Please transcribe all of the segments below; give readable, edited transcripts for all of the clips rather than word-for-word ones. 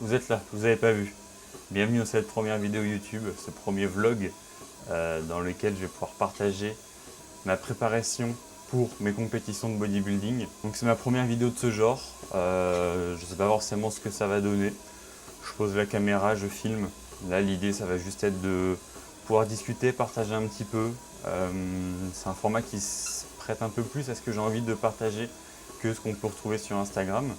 vous êtes là, vous n'avez pas vu. Bienvenue dans cette première vidéo YouTube, ce premier vlog dans lequel je vais pouvoir partager ma préparation pour mes compétitions de bodybuilding. Donc c'est ma première vidéo de ce genre, je ne sais pas forcément ce que ça va donner. Je pose la caméra, je filme. Là l'idée ça va juste être de pouvoir discuter, partager un petit peu. C'est un format qui se prête un peu plus à ce que j'ai envie de partager que ce qu'on peut retrouver sur Instagram.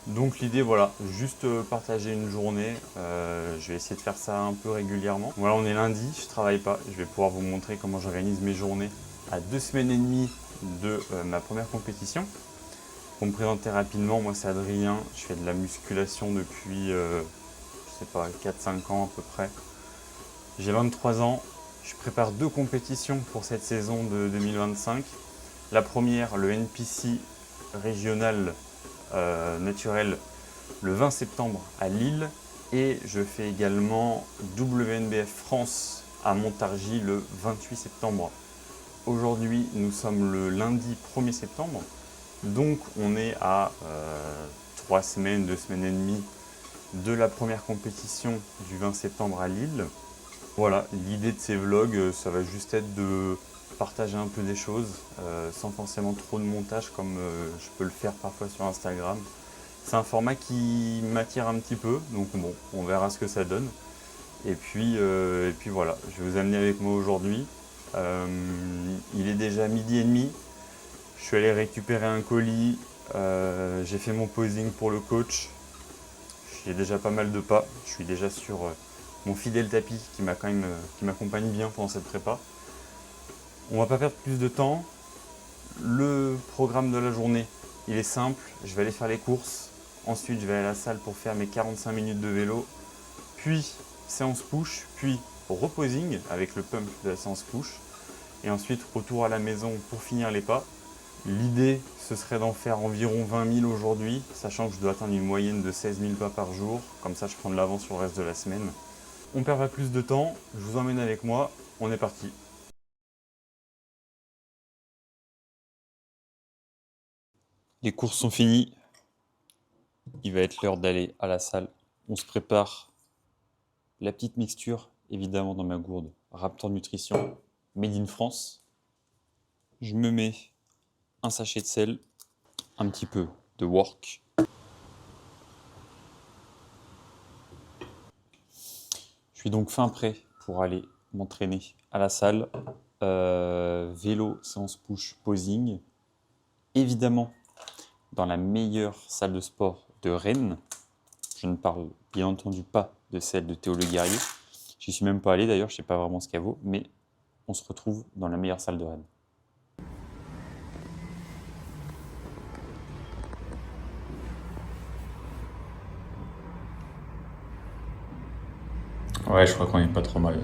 Donc l'idée voilà, juste partager une journée, je vais essayer de faire ça un peu régulièrement. Voilà, on est lundi, je travaille pas, je vais pouvoir vous montrer comment j'organise mes journées à 2 semaines et demie de ma première compétition. Pour me présenter rapidement, moi c'est Adrien, je fais de la musculation depuis, je sais pas, 4-5 ans à peu près. J'ai 23 ans, je prépare 2 compétitions pour cette saison de 2025. La première, le NPC régional naturel le 20 septembre à Lille et je fais également WNBF France à Montargis le 28 septembre. Aujourd'hui, nous sommes le lundi 1er septembre, donc on est à 3 semaines, 2 semaines et demie de la première compétition du 20 septembre à Lille. Voilà, l'idée de ces vlogs, ça va juste être de partager un peu des choses sans forcément trop de montage comme je peux le faire parfois sur Instagram. C'est un format qui m'attire un petit peu, donc bon, on verra ce que ça donne. Et puis voilà, je vais vous amener avec moi aujourd'hui. Il est déjà 12h30. Je suis allé récupérer un colis. J'ai fait mon posing pour le coach. J'ai déjà pas mal de pas. Je suis déjà sur mon fidèle tapis qui m'accompagne bien pendant cette prépa. On va pas perdre plus de temps. Le programme de la journée, il est simple. Je vais aller faire les courses. Ensuite, je vais aller à la salle pour faire mes 45 minutes de vélo. Puis, séance push. Puis, reposing avec le pump de la séance push. Et ensuite, retour à la maison pour finir les pas. L'idée, ce serait d'en faire environ 20 000 aujourd'hui, sachant que je dois atteindre une moyenne de 16 000 pas par jour. Comme ça, je prends de l'avance sur le reste de la semaine. On perd pas plus de temps. Je vous emmène avec moi. On est parti. Les courses sont finies. Il va être l'heure d'aller à la salle. On se prépare la petite mixture, évidemment dans ma gourde Raptor Nutrition, made in France. Je me mets un sachet de sel, un petit peu de work. Je suis donc fin prêt pour aller m'entraîner à la salle. Vélo, séance push, posing. Évidemment, dans la meilleure salle de sport de Rennes. Je ne parle bien entendu pas de celle de Théo Le Guerrier. J'y suis même pas allé d'ailleurs, je ne sais pas vraiment ce qu'elle vaut, mais on se retrouve dans la meilleure salle de Rennes. Ouais, je crois qu'on est pas trop mal.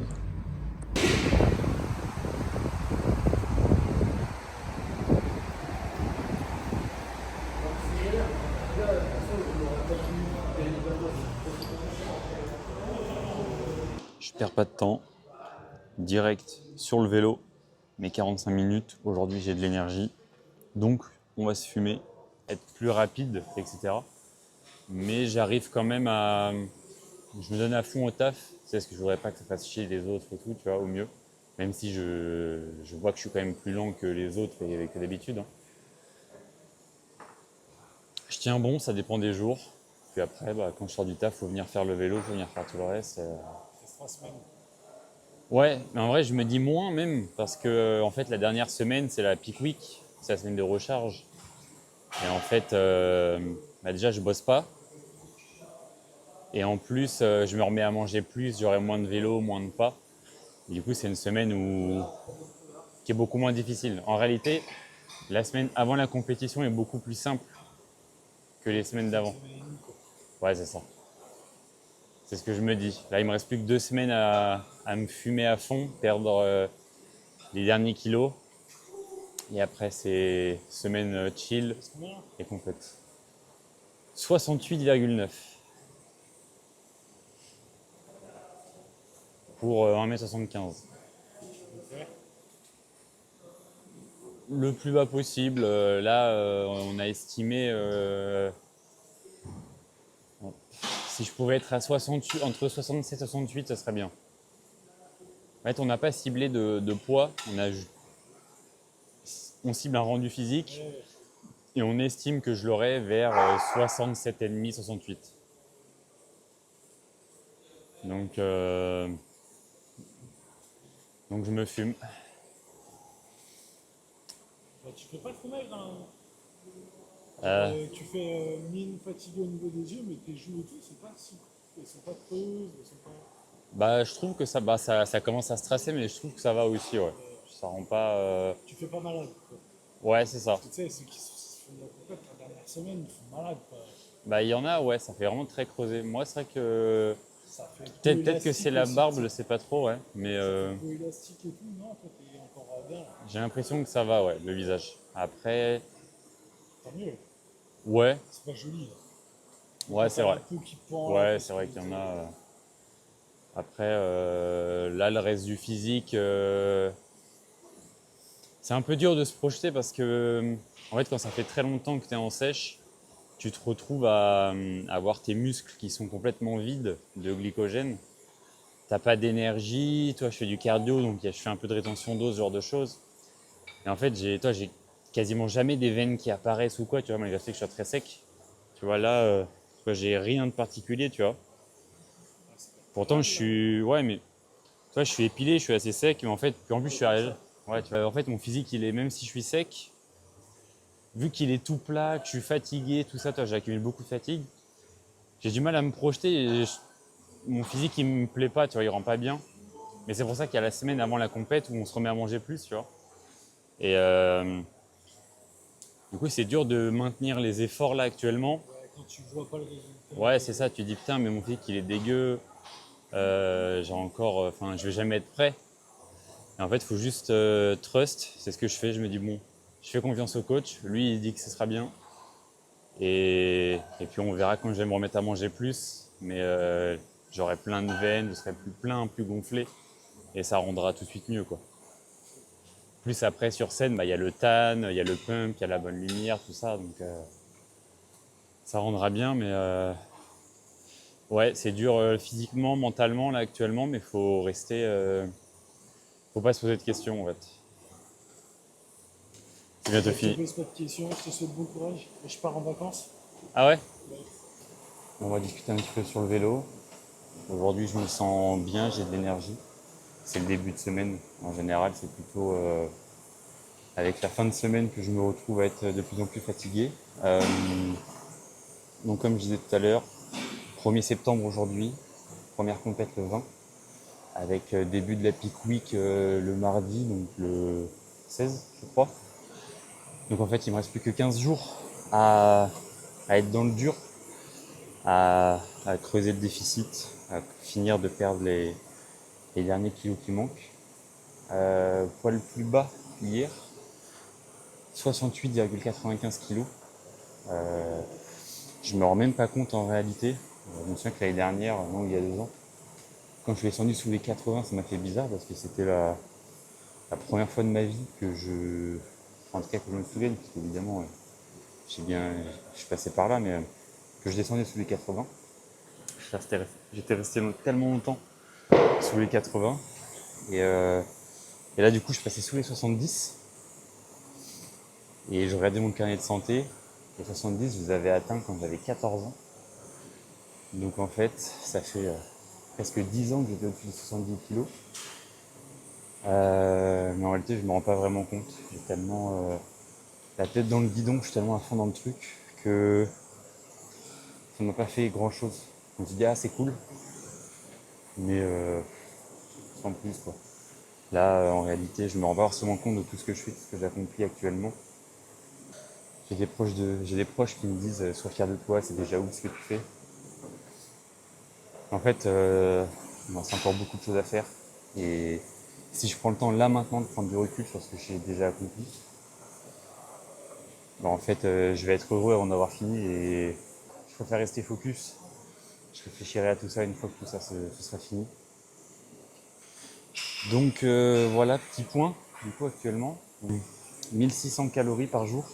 Je perds pas de temps. Direct sur le vélo, mes 45 minutes. Aujourd'hui, j'ai de l'énergie. Donc, on va se fumer, être plus rapide, etc. Mais j'arrive quand même à. Je me donne à fond au taf. C'est ce que je voudrais pas que ça fasse chier les autres et tout, tu vois, au mieux. Même si je vois que je suis quand même plus lent que les autres et que d'habitude. Hein. Je tiens bon, ça dépend des jours. Puis après, quand je sors du taf, faut venir faire le vélo, faut venir faire tout le reste. Ouais, mais en vrai, je me dis moins même, parce que en fait, la dernière semaine, c'est la peak week, c'est la semaine de recharge. Et en fait, déjà, je bosse pas. Et en plus, je me remets à manger plus, j'aurai moins de vélo, moins de pas. Et du coup, c'est une semaine qui est beaucoup moins difficile. En réalité, la semaine avant la compétition est beaucoup plus simple que les semaines d'avant. Ouais, c'est ça. C'est ce que je me dis. Là, il me reste plus que 2 semaines à me fumer à fond, perdre les derniers kilos. Et après, c'est semaine chill et complète. 68,9 pour 1,75 m. Le plus bas possible. Là, on a estimé si je pouvais être à 68, entre 67 et 68, ça serait bien. En fait, on n'a pas ciblé de poids, on cible un rendu physique et on estime que je l'aurai vers 67,5, 68. Donc je me fume. Bah, tu fais pas trop mal dans tu fais mine fatiguée au niveau des yeux, mais tes joues et tout, c'est pas si. Elles sont pas creuses, elles sont pas. Bah, je trouve que ça commence à stresser, mais je trouve que ça va aussi, ouais. Ça rend pas. Tu fais pas malade, quoi. Ouais, c'est ça. Parce que tu sais, ceux qui se font de la compète la dernière semaine, ils font malade, quoi. Bah, il y en a, ouais, ça fait vraiment très creusé. Moi, c'est vrai que. Ça fait peau Peut-être que c'est élastique la aussi, barbe, tu je sais. sais pas trop, ouais. Mais Ça fait peau élastique et tout, non, toi t'es encore bien. j'ai l'impression que ça va, ouais, le visage. Après, Tant mieux, ouais, c'est pas joli. Là. ouais, Quand c'est t'as la vrai. peau qui pend là, Ouais, parce c'est que vrai qu'il y en a. t'es- Après, là, le reste du physique, c'est un peu dur de se projeter parce que, en fait, quand ça fait très longtemps que tu es en sèche, tu te retrouves à avoir tes muscles qui sont complètement vides de glycogène. T'as pas d'énergie, toi je fais du cardio, donc je fais un peu de rétention d'eau, ce genre de choses. Et en fait, j'ai quasiment jamais des veines qui apparaissent ou quoi, tu vois, malgré le fait que je sois très sec. Tu vois, là, tu vois, j'ai rien de particulier, tu vois. Pourtant, je suis. Ouais, mais. Tu vois, je suis épilé, je suis assez sec, mais en fait, puis en plus, je suis à. Ouais, tu vois, en fait, mon physique, il est. Même si je suis sec, vu qu'il est tout plat, que je suis fatigué, tout ça, toi, j'accumule beaucoup de fatigue. J'ai du mal à me projeter et mon physique, il me plaît pas, tu vois, il rend pas bien. Mais c'est pour ça qu'il y a la semaine avant la compète où on se remet à manger plus, tu vois. Et du coup, c'est dur de maintenir les efforts là actuellement. ouais, quand tu vois pas le résultat. Ouais, c'est ça, tu dis putain, mais mon physique il est dégueu. J'ai encore. Enfin, je vais jamais être prêt. Et en fait, il faut juste trust. C'est ce que je fais. Je me dis, bon, je fais confiance au coach. Lui, il dit que ce sera bien. Et puis, on verra quand je vais me remettre à manger plus. Mais j'aurai plein de veines, je serai plus plein, plus gonflé. Et ça rendra tout de suite mieux, quoi. Plus après, sur scène, bah, y a le tan, il y a le pump, il y a la bonne lumière, tout ça. Donc, ça rendra bien. Mais ouais, c'est dur physiquement, mentalement, là, actuellement. Mais il faut rester. Faut pas se poser de questions, en fait. C'est bientôt Je te fini. pose pas de questions, je te souhaite bon courage. Et je pars en vacances. Ah ouais? Ouais. On va discuter un petit peu sur le vélo. Aujourd'hui, je me sens bien, j'ai de l'énergie. C'est le début de semaine. En général, c'est plutôt avec la fin de semaine que je me retrouve à être de plus en plus fatigué. Donc, comme je disais tout à l'heure, 1er septembre aujourd'hui, première compète le 20, avec début de la peak week le mardi, donc le 16, je crois. Donc, en fait, il me reste plus que 15 jours à être dans le dur, à creuser le déficit, à finir de perdre les derniers kilos qui manquent. Poids plus bas hier, 68,95 kg. Je me rends même pas compte en réalité. Je me souviens que l'année dernière, non, il y a 2 ans, quand je suis descendu sous les 80, ça m'a fait bizarre parce que c'était la première fois de ma vie que en tout cas que je me souvienne, parce qu'évidemment, je suis passé par là, mais que je descendais sous les 80. J'étais resté tellement longtemps sous les 80. Et, euh, et là, du coup, je passais sous les 70. Et je regardais mon carnet de santé. Les 70, je les avais atteints quand j'avais 14 ans. Donc en fait, ça fait presque 10 ans que j'étais au-dessus de 70 kilos. Mais en réalité, je ne me rends pas vraiment compte. J'ai tellement la tête dans le guidon, je suis tellement à fond dans le truc que ça ne m'a pas fait grand-chose. Je me suis dit, ah c'est cool, mais sans plus quoi. Là, en réalité, je me rends pas forcément compte de tout ce que je fais, de tout ce que j'accomplis actuellement. J'ai des proches qui me disent, sois fier de toi, c'est déjà ouf ce que tu fais. En fait, c'est encore beaucoup de choses à faire. Et si je prends le temps là maintenant de prendre du recul sur ce que j'ai déjà accompli, bah, en fait, je vais être heureux avant d'avoir fini et je préfère rester focus. Je réfléchirai à tout ça une fois que tout ça ce sera fini. Donc voilà, petit point, du coup actuellement, 1600 calories par jour,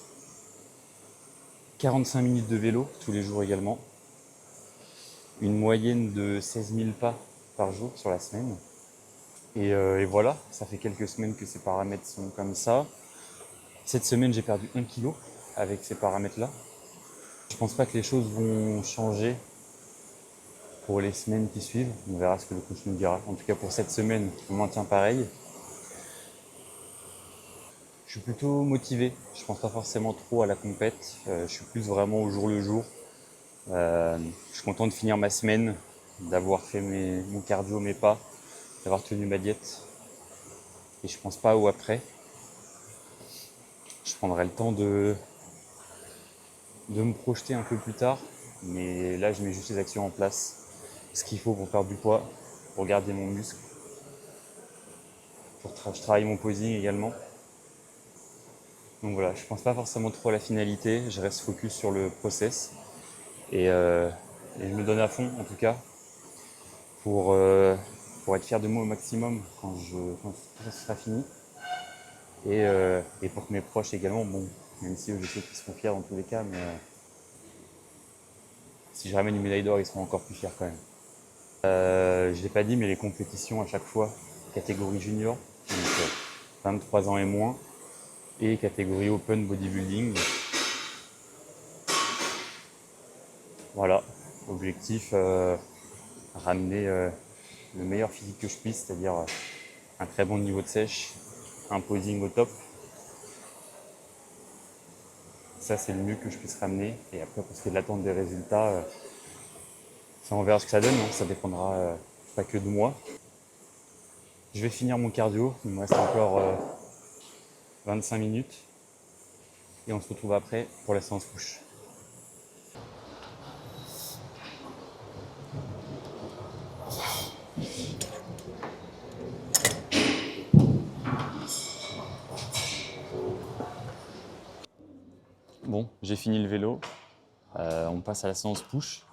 45 minutes de vélo tous les jours également, une moyenne de 16 000 pas par jour sur la semaine. Et voilà, ça fait quelques semaines que ces paramètres sont comme ça. Cette semaine, j'ai perdu 1 kg avec ces paramètres-là. Je pense pas que les choses vont changer pour les semaines qui suivent. On verra ce que le coach nous dira. En tout cas, pour cette semaine, on maintient pareil. Je suis plutôt motivé. Je pense pas forcément trop à la compète. Je suis plus vraiment au jour le jour. Je suis content de finir ma semaine, d'avoir fait mon cardio, mes pas, d'avoir tenu ma diète. Et je pense pas au après. Je prendrai le temps de me projeter un peu plus tard. Mais là, je mets juste les actions en place. Ce qu'il faut pour perdre du poids, pour garder mon muscle. Je travaille mon posing également. Donc voilà, je pense pas forcément trop à la finalité. Je reste focus sur le process. Et je me donne à fond, en tout cas, pour, euh, pour être fier de moi au maximum quand ça sera fini. Et pour que mes proches également, bon, même si je sais qu'ils seront fiers dans tous les cas, mais si je ramène une médaille d'or, ils seront encore plus fiers quand même. Je l'ai pas dit, mais les compétitions à chaque fois, catégorie junior, donc 23 ans et moins, et catégorie open bodybuilding. Voilà, objectif, ramener le meilleur physique que je puisse, c'est-à-dire un très bon niveau de sèche, un posing au top. Ça, c'est le mieux que je puisse ramener. Et après, pour ce qui est de l'attente des résultats, ça, on verra ce que ça donne. Hein. Ça dépendra pas que de moi. Je vais finir mon cardio. Il me reste encore 25 minutes. Et on se retrouve après pour la séance push. Bon, j'ai fini le vélo. On passe à la séance push.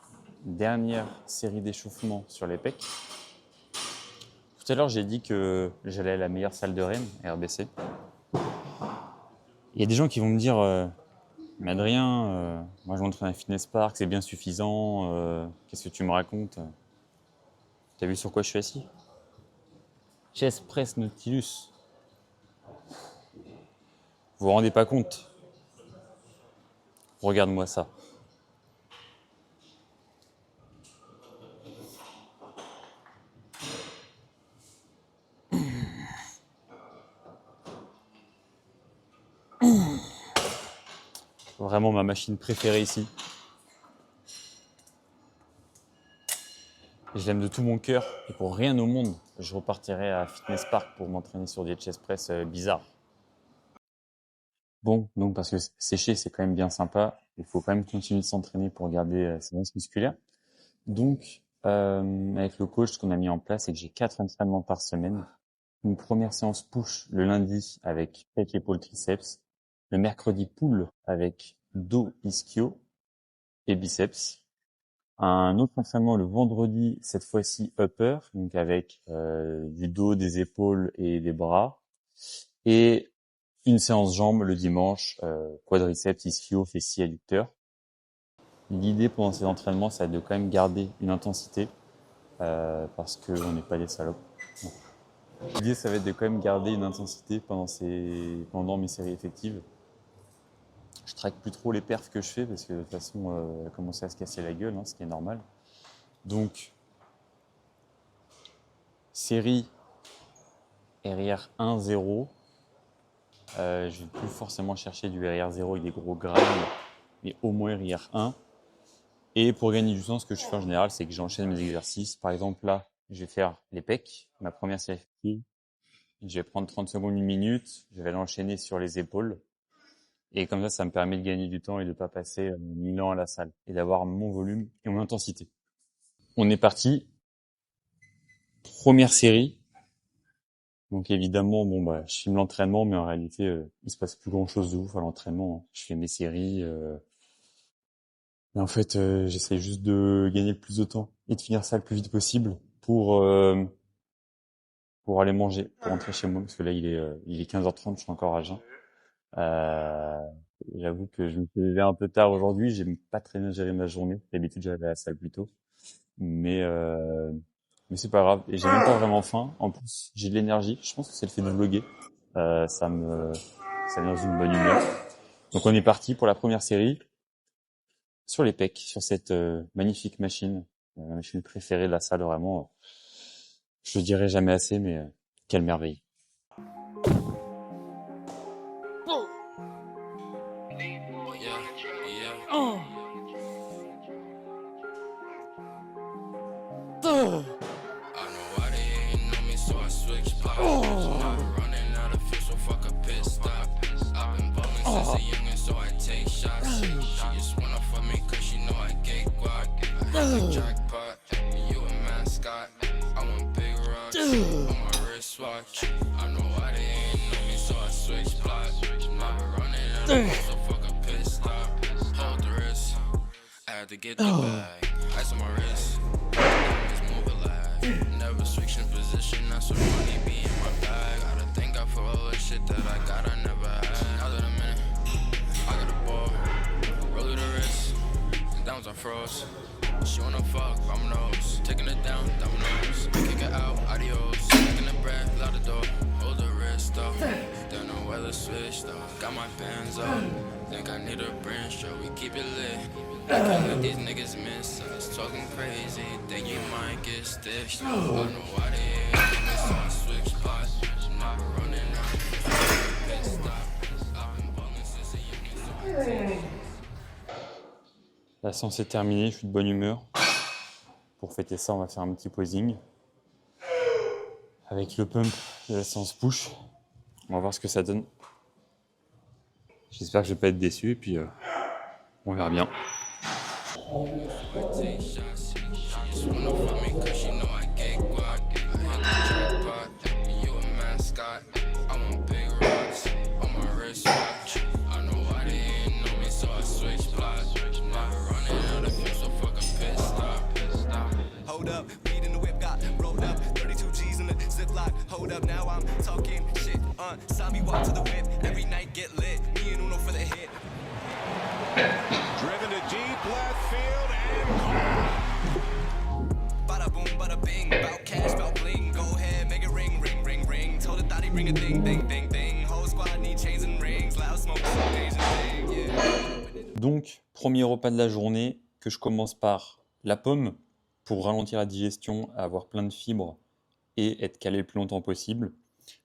Dernière série d'échauffement sur les pecs. Tout à l'heure, j'ai dit que j'allais à la meilleure salle de Rennes, RBC. Il y a des gens qui vont me dire mais Adrien, moi je m'entraîne à Fitness Park, c'est bien suffisant, qu'est-ce que tu me racontes? T'as vu sur quoi je suis assis? Chest Press Nautilus. Vous vous rendez pas compte? Regarde-moi ça. Vraiment ma machine préférée ici. Je l'aime de tout mon cœur et pour rien au monde, je repartirai à Fitness Park pour m'entraîner sur des chest press bizarres. Bon, donc parce que sécher c'est quand même bien sympa, il faut quand même continuer de s'entraîner pour garder sa masse musculaire. Donc avec le coach, ce qu'on a mis en place, c'est que j'ai 4 entraînements par semaine. Une première séance push le lundi avec pec, épaule, triceps. Le mercredi pull avec dos, ischio et biceps. Un autre entraînement le vendredi, cette fois-ci upper, donc avec du dos, des épaules et des bras. Et une séance jambes le dimanche, quadriceps, ischio, fessier, adducteur. L'idée pendant ces entraînements, c'est de quand même garder une intensité parce qu'on n'est pas des salopes. Bon. L'idée, ça va être de quand même garder une intensité pendant mes séries effectives. Je traque plus trop les perfs que je fais parce que de toute façon, elle a commencé à se casser la gueule, hein, ce qui est normal. Donc, série RIR 1-0. Je vais plus forcément chercher du RIR 0 avec des gros grammes, mais au moins RIR 1. Et pour gagner du temps, ce que je fais en général, c'est que j'enchaîne mes exercices. Par exemple, là, je vais faire les pecs, ma première série. Je vais prendre 30 secondes, une minute. Je vais l'enchaîner sur les épaules. Et comme ça me permet de gagner du temps et de ne pas passer 1000 ans à la salle. Et d'avoir mon volume et mon intensité. On est parti. Première série. Donc évidemment, bon bah, je filme l'entraînement, mais en réalité, il se passe plus grand chose de ouf à l'entraînement. Hein. Je fais mes séries. Et en fait, j'essaie juste de gagner le plus de temps et de finir ça le plus vite possible pour aller manger, pour rentrer chez moi, parce que là il est 15h30, je suis encore à jeun. Euh, J'avoue que je me suis levé un peu tard aujourd'hui, j'ai pas très bien géré ma journée. D'habitude, j'allais à la salle plus tôt. mais c'est pas grave. Et j'ai même pas vraiment faim. En plus, j'ai de l'énergie. Je pense que c'est le fait de vlogger. Ça me met dans une bonne humeur. Donc on est parti pour la première série sur les pecs, sur cette magnifique machine. Ma machine préférée de la salle, vraiment. Je le dirai jamais assez, mais quelle merveille. To get the bag, ice on my wrist, always move alive. Never switching position, that's what money be in my bag. Gotta thank God for all the shit that I got, I never had. Now that I'm in it, I got a ball, roll to the wrist, and downs I froze. She wanna fuck, I'm nose, taking it down, dominoes. Kick it out, adios, taking the breath, out the door, hold the wrist up. Don't know where the switch though, got my pants up. Think I need a branch, so we keep it lit. I can't let these niggas miss us. Talking crazy, think you might get stitched. I don't know why they hate me, so I switch spots. Never running out, pit stop. I've been ballin' since a youngin', so La séance est terminée, je suis de bonne humeur. Pour fêter ça, on va faire un petit posing avec le pump de la séance push. On va voir ce que ça donne. J'espère que je vais pas être déçu et puis on verra bien. take shots. She just wanna fuck me 'cause she know I get guac. I hit the jackpot, and you a mascot. I want big rocks on my wristwatch. I know why they ain't know me, so I switch spots. Never running out of fuel, so fuck a pit stop. Hold up, weed in the whip got rolled up. 32 G's in the ziplock. Hold up, now I'm talking shit. Saw me walk to the whip. Every night get lit. Me and Uno for the hit. Driven to deep left field and Bada boom, bada bing. Bout cash, bout bling. Go ahead, make it ring, ring, ring, ring. Told the thought he bring a ding, ding, ding, ding. Whole squad need chains and rings. Loud smoke, some Asian thing, yeah. Donc, premier repas de la journée, que je commence par la pomme pour ralentir la digestion, avoir plein de fibres et être calé le plus longtemps possible.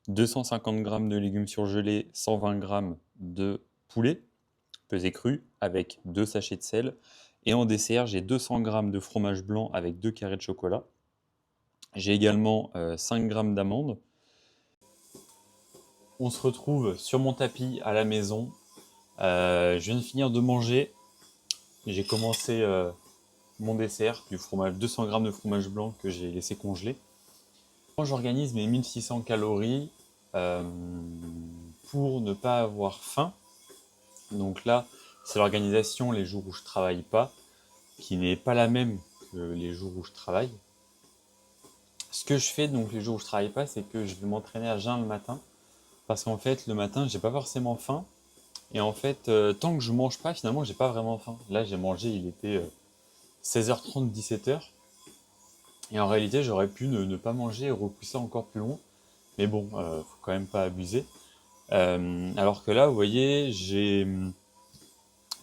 250 g de légumes surgelés, 120 g de poulet pesé cru avec 2 sachets de sel. Et en dessert, j'ai 200 g de fromage blanc avec 2 carrés de chocolat. J'ai également 5 g d'amandes. On se retrouve sur mon tapis à la maison. Je viens de finir de manger. J'ai commencé mon dessert, du fromage, 200 g de fromage blanc que j'ai laissé congeler. J'organise mes 1600 calories pour ne pas avoir faim. Donc là, c'est l'organisation les jours où je travaille pas, qui n'est pas la même que les jours où je travaille. Ce que je fais donc les jours où je travaille pas, c'est que je vais m'entraîner à jeun le matin, parce qu'en fait le matin j'ai pas forcément faim, et en fait tant que je mange pas, finalement j'ai pas vraiment faim. Là j'ai mangé, il était 16h30, 17h, et en réalité j'aurais pu ne pas manger et repousser encore plus long, mais bon, faut quand même pas abuser. Alors que là, vous voyez, j'ai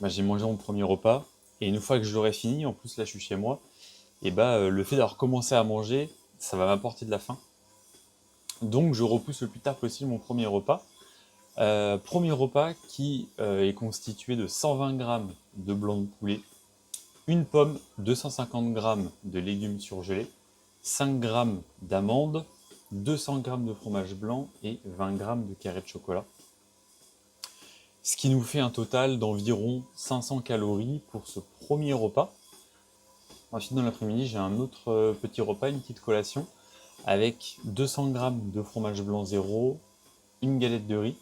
mangé mon premier repas, et une fois que je l'aurai fini, en plus là je suis chez moi, et le fait d'avoir commencé à manger, ça va m'apporter de la faim. Donc je repousse le plus tard possible mon premier repas. Premier repas qui est constitué de 120 g de blanc de poulet, une pomme, 250 g de légumes surgelés, 5 g d'amandes, 200 g de fromage blanc et 20 g de carrés de chocolat. Ce qui nous fait un total d'environ 500 calories pour ce premier repas. Ensuite, dans l'après-midi, j'ai un autre petit repas, une petite collation, avec 200 g de fromage blanc zéro, une galette de riz,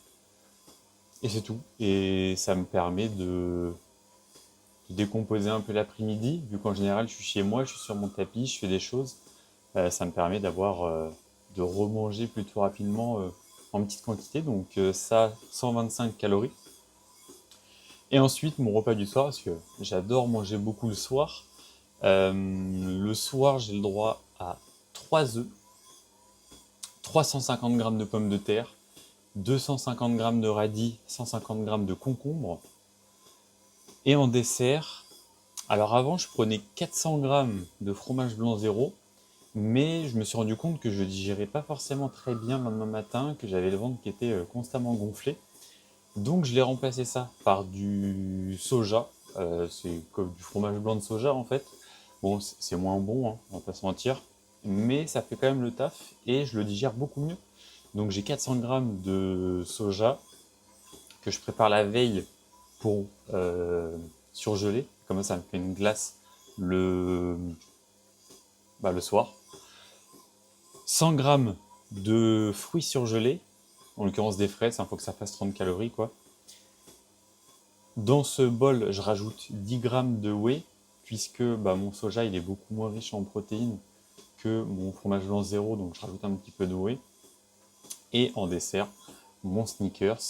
et c'est tout. Et ça me permet de décomposer un peu l'après-midi, vu qu'en général, je suis chez moi, je suis sur mon tapis, je fais des choses. Ça me permet de remanger plutôt rapidement en petite quantité, donc ça, 125 calories. Et ensuite, mon repas du soir, parce que j'adore manger beaucoup le soir, Le soir, j'ai le droit à 3 œufs, 350 g de pommes de terre, 250 g de radis, 150 g de concombre. Et en dessert, alors avant, je prenais 400 g de fromage blanc zéro, mais je me suis rendu compte que je digérais pas forcément très bien le lendemain matin, que j'avais le ventre qui était constamment gonflé. Donc je l'ai remplacé ça par du soja. C'est comme du fromage blanc de soja en fait. Bon, c'est moins bon, hein, on va pas se mentir, mais ça fait quand même le taf et je le digère beaucoup mieux. Donc j'ai 400 g de soja que je prépare la veille pour surgeler. Comme ça me fait une glace le soir. 100 g de fruits surgelés, en l'occurrence des fraises, il faut que ça fasse 30 calories quoi. Dans ce bol, je rajoute 10 g de whey, puisque mon soja il est beaucoup moins riche en protéines que mon fromage blanc zéro, donc je rajoute un petit peu de whey. Et en dessert, mon Snickers.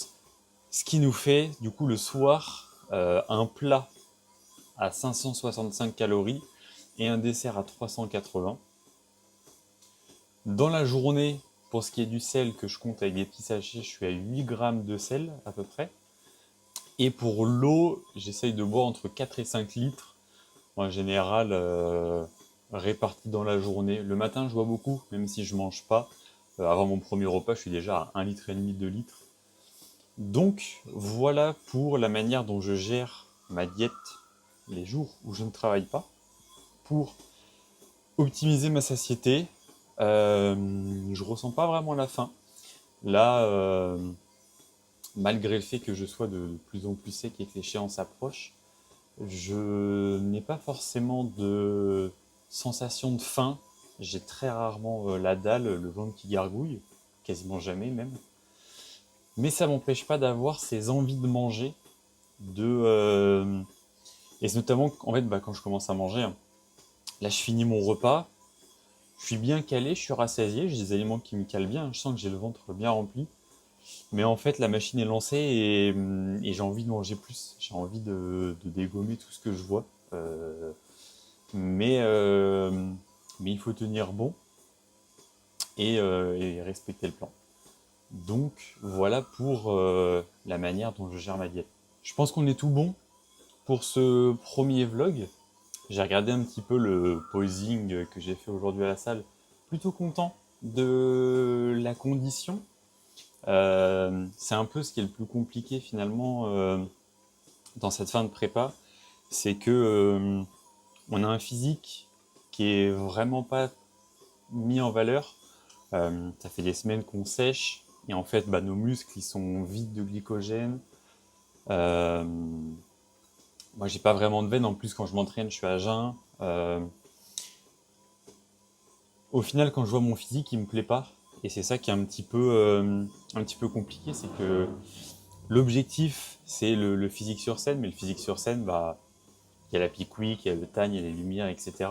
Ce qui nous fait du coup le soir un plat à 565 calories et un dessert à 380. Dans la journée, pour ce qui est du sel que je compte avec des petits sachets, je suis à 8 g de sel à peu près. Et pour l'eau, j'essaye de boire entre 4 et 5 litres, en général répartis dans la journée. Le matin, je bois beaucoup, même si je mange pas. Avant mon premier repas, je suis déjà à 1,5 litre, 2 litres. Donc voilà pour la manière dont je gère ma diète les jours où je ne travaille pas, pour optimiser ma satiété. Je ressens pas vraiment la faim. Là, malgré le fait que je sois de plus en plus sec et que l'échéance approche, je n'ai pas forcément de sensation de faim. J'ai très rarement la dalle, le ventre qui gargouille, quasiment jamais même. Mais ça m'empêche pas d'avoir ces envies de manger, et c'est notamment en fait quand je commence à manger, là je finis mon repas, je suis bien calé, je suis rassasié, j'ai des aliments qui me calent bien, je sens que j'ai le ventre bien rempli. Mais en fait, la machine est lancée et j'ai envie de manger plus. J'ai envie de dégommer tout ce que je vois. Mais il faut tenir bon et respecter le plan. Donc voilà pour la manière dont je gère ma diète. Je pense qu'on est tout bon pour ce premier vlog. J'ai regardé un petit peu le posing que j'ai fait aujourd'hui à la salle. Plutôt content de la condition. C'est un peu ce qui est le plus compliqué finalement dans cette fin de prépa, c'est que on a un physique qui est vraiment pas mis en valeur. Ça fait des semaines qu'on sèche et en fait nos muscles ils sont vides de glycogène. Moi j'ai pas vraiment de veine, en plus quand je m'entraîne je suis à jeun. Au final quand je vois mon physique il me plaît pas. Et c'est ça qui est un petit peu compliqué, c'est que l'objectif, c'est le physique sur scène, mais le physique sur scène, il y a la pique quick, il y a le tagne, il y a les lumières, etc.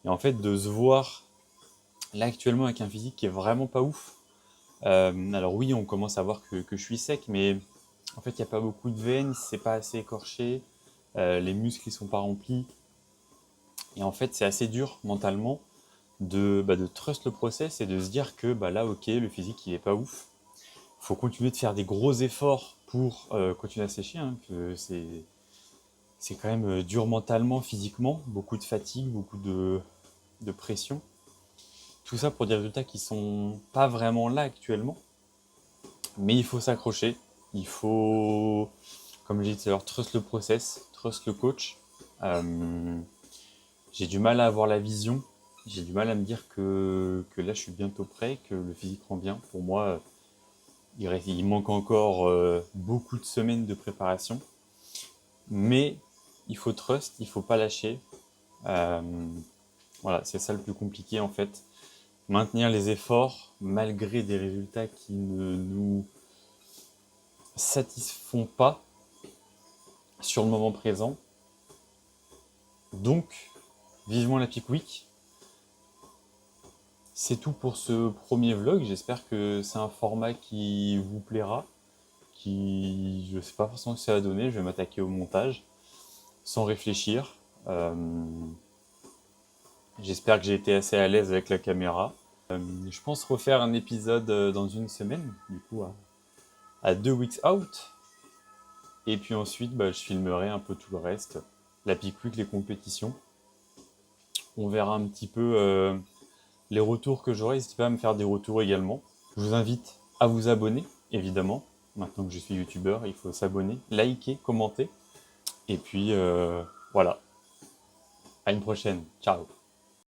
Et en fait, de se voir là actuellement avec un physique qui est vraiment pas ouf. Alors oui, on commence à voir que je suis sec, mais en fait, il n'y a pas beaucoup de veines, c'est pas assez écorché, les muscles ils sont pas remplis. Et en fait, c'est assez dur mentalement de trust le process et de se dire que là ok, le physique il est pas ouf, faut continuer de faire des gros efforts pour continuer à sécher, que c'est quand même dur mentalement, physiquement, beaucoup de fatigue, beaucoup de pression, tout ça pour des résultats qui sont pas vraiment là actuellement, mais il faut s'accrocher, il faut, comme j'ai dit tout à l'heure, trust le process, trust le coach. J'ai du mal à avoir la vision. J'ai du mal à me dire que là je suis bientôt prêt, que le physique rend bien. Pour moi, il manque encore beaucoup de semaines de préparation. Mais il faut trust, il faut pas lâcher. Voilà, c'est ça le plus compliqué en fait. Maintenir les efforts malgré des résultats qui ne nous satisfont pas sur le moment présent. Donc, vivement la peak week. C'est tout pour ce premier vlog, j'espère que c'est un format qui vous plaira, je ne sais pas forcément ce que ça va donner, je vais m'attaquer au montage, sans réfléchir. J'espère que j'ai été assez à l'aise avec la caméra. Je pense refaire un épisode dans une semaine, du coup à 2 weeks out. Et puis ensuite, je filmerai un peu tout le reste, la Peak Week, les compétitions. On verra un petit peu les retours que j'aurai. N'hésitez pas à me faire des retours également. Je vous invite à vous abonner, évidemment. Maintenant que je suis youtubeur, il faut s'abonner, liker, commenter. Et puis voilà. À une prochaine. Ciao.